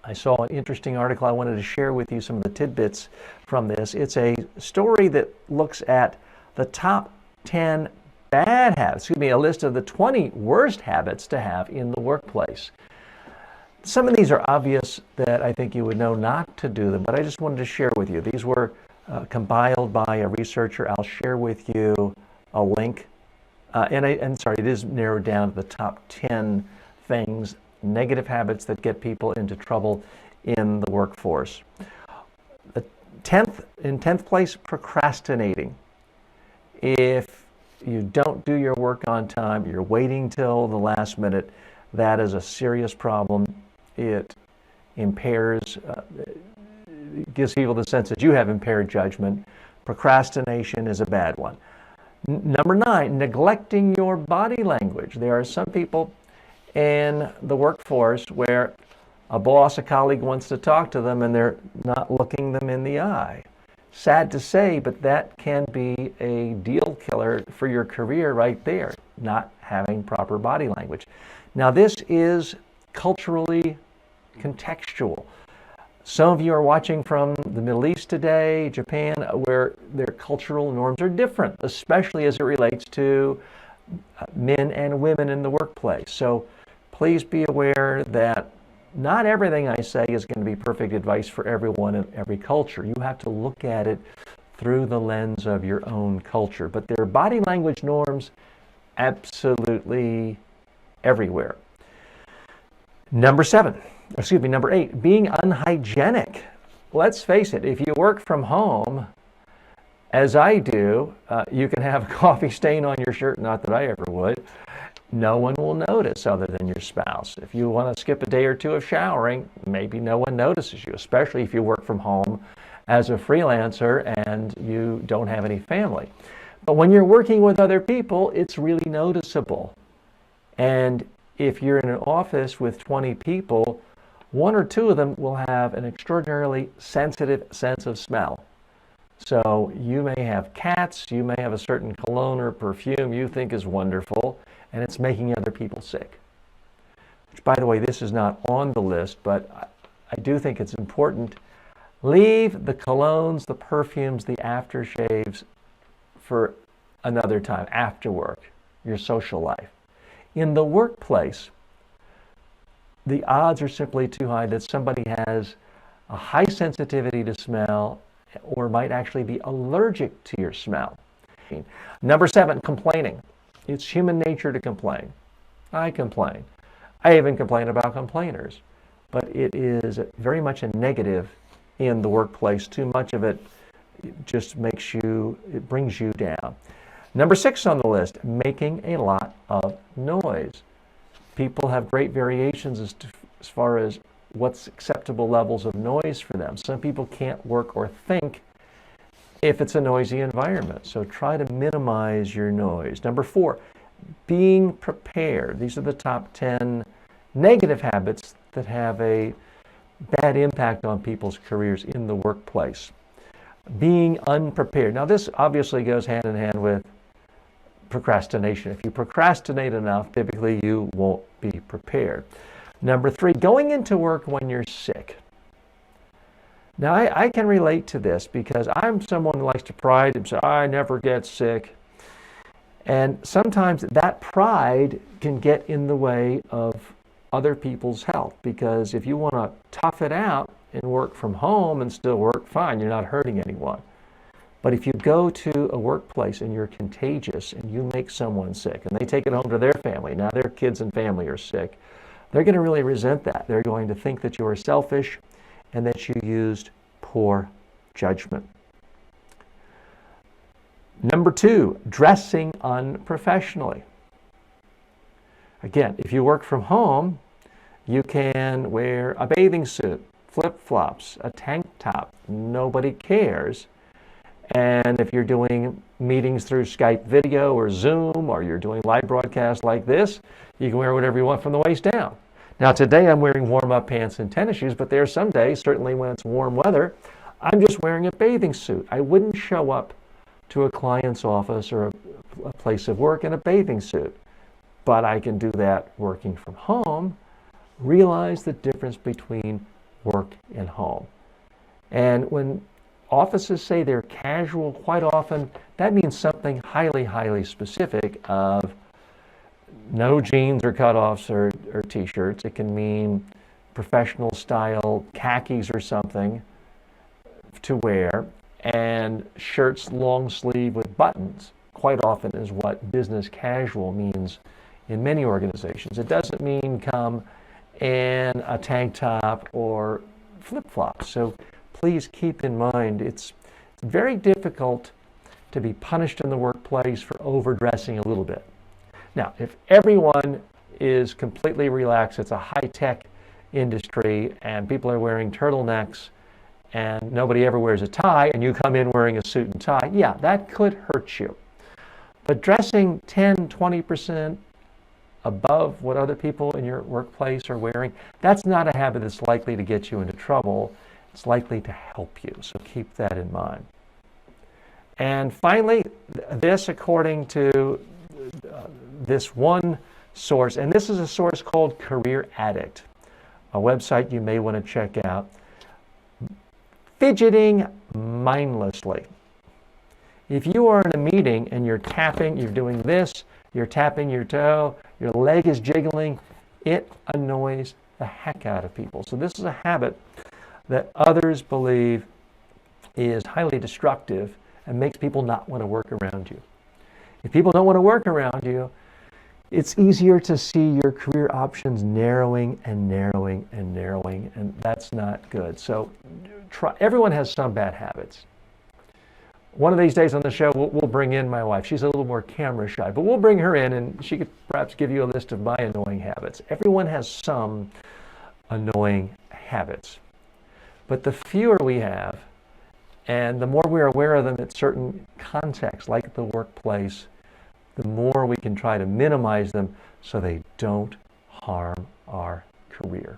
I saw an interesting article. I wanted to share with you some of the tidbits from this. It's a story that looks at the top 10 bad habits, a list of the 20 worst habits to have in the workplace. Some of these are obvious that I think you would know not to do them, but I just wanted to share with you. These were compiled by a researcher. I'll share with you a link. It is narrowed down to the top 10 things, negative habits that get people into trouble in the workforce. In 10th place, procrastinating. If you don't do your work on time, you're waiting till the last minute, that is a serious problem. It impairs, gives people the sense that you have impaired judgment. Procrastination is a bad one. Number 9, neglecting your body language. There are some people in the workforce where a boss, a colleague wants to talk to them and they're not looking them in the eye. Sad to say, but that can be a deal killer for your career right there, not having proper body language. Now, this is culturally contextual. Some of you are watching from the Middle East today, Japan, where their cultural norms are different, especially as it relates to men and women in the workplace. So please be aware that not everything I say is going to be perfect advice for everyone in every culture. You have to look at it through the lens of your own culture. But there are body language norms absolutely everywhere. Number 8, being unhygienic. Let's face it, if you work from home, as I do, you can have a coffee stain on your shirt, not that I ever would. No one will notice other than your spouse. If you want to skip a day or two of showering, maybe no one notices you, especially if you work from home as a freelancer and you don't have any family. But when you're working with other people, it's really noticeable. And if you're in an office with 20 people, 1 or 2 of them will have an extraordinarily sensitive sense of smell. So you may have cats, you may have a certain cologne or perfume you think is wonderful, and it's making other people sick. Which, by the way, this is not on the list, but I do think it's important. Leave the colognes, the perfumes, the aftershaves for another time, after work, your social life. In the workplace, the odds are simply too high that somebody has a high sensitivity to smell or might actually be allergic to your smell. Number 7, complaining. It's human nature to complain. I complain. I even complain about complainers. But it is very much a negative in the workplace. Too much of it just it brings you down. Number 6 on the list, making a lot of noise. People have great variations as far as what's acceptable levels of noise for them. Some people can't work or think if it's a noisy environment. So try to minimize your noise. Number 4, being prepared. These are the top 10 negative habits that have a bad impact on people's careers in the workplace. Being unprepared. Now, this obviously goes hand in hand with procrastination. If you procrastinate enough, typically you won't be prepared. Number 3, going into work when you're sick. Now, I can relate to this because I'm someone who likes to pride himself. I never get sick. And sometimes that pride can get in the way of other people's health, because if you want to tough it out and work from home and still work fine, you're not hurting anyone. But if you go to a workplace and you're contagious and you make someone sick and they take it home to their family, now their kids and family are sick, they're going to really resent that. They're going to think that you are selfish and that you used poor judgment. Number 2, dressing unprofessionally. Again, if you work from home, you can wear a bathing suit, flip-flops, a tank top. Nobody cares. And if you're doing meetings through Skype video or Zoom, or you're doing live broadcasts like this, you can wear whatever you want from the waist down. Now, today I'm wearing warm-up pants and tennis shoes, but there are some days, certainly when it's warm weather, I'm just wearing a bathing suit. I wouldn't show up to a client's office or a place of work in a bathing suit, but I can do that working from home. Realize the difference between work and home. And when offices say they're casual, quite often that means something highly, highly specific of no jeans or cutoffs or t-shirts. It can mean professional style khakis or something to wear, and shirts long sleeve with buttons quite often is what business casual means in many organizations. It doesn't mean come in a tank top or flip-flops. So please keep in mind it's very difficult to be punished in the workplace for overdressing a little bit. Now, if everyone is completely relaxed, it's a high-tech industry and people are wearing turtlenecks and nobody ever wears a tie and you come in wearing a suit and tie, yeah, that could hurt you. But dressing 10, 20% above what other people in your workplace are wearing, that's not a habit that's likely to get you into trouble. It's likely to help you, so keep that in mind. And finally, this according to this one source, and this is a source called Career Addict, a website you may want to check out. Fidgeting mindlessly. If you are in a meeting and you're tapping, you're doing this, you're tapping your toe, your leg is jiggling, it annoys the heck out of people. So this is a habit that others believe is highly destructive and makes people not want to work around you. If people don't want to work around you, it's easier to see your career options narrowing and narrowing and narrowing, and that's not good. So everyone has some bad habits. One of these days on the show, we'll bring in my wife. She's a little more camera shy, but we'll bring her in and she could perhaps give you a list of my annoying habits. Everyone has some annoying habits. But the fewer we have, and the more we're aware of them at certain contexts, like the workplace, the more we can try to minimize them so they don't harm our career.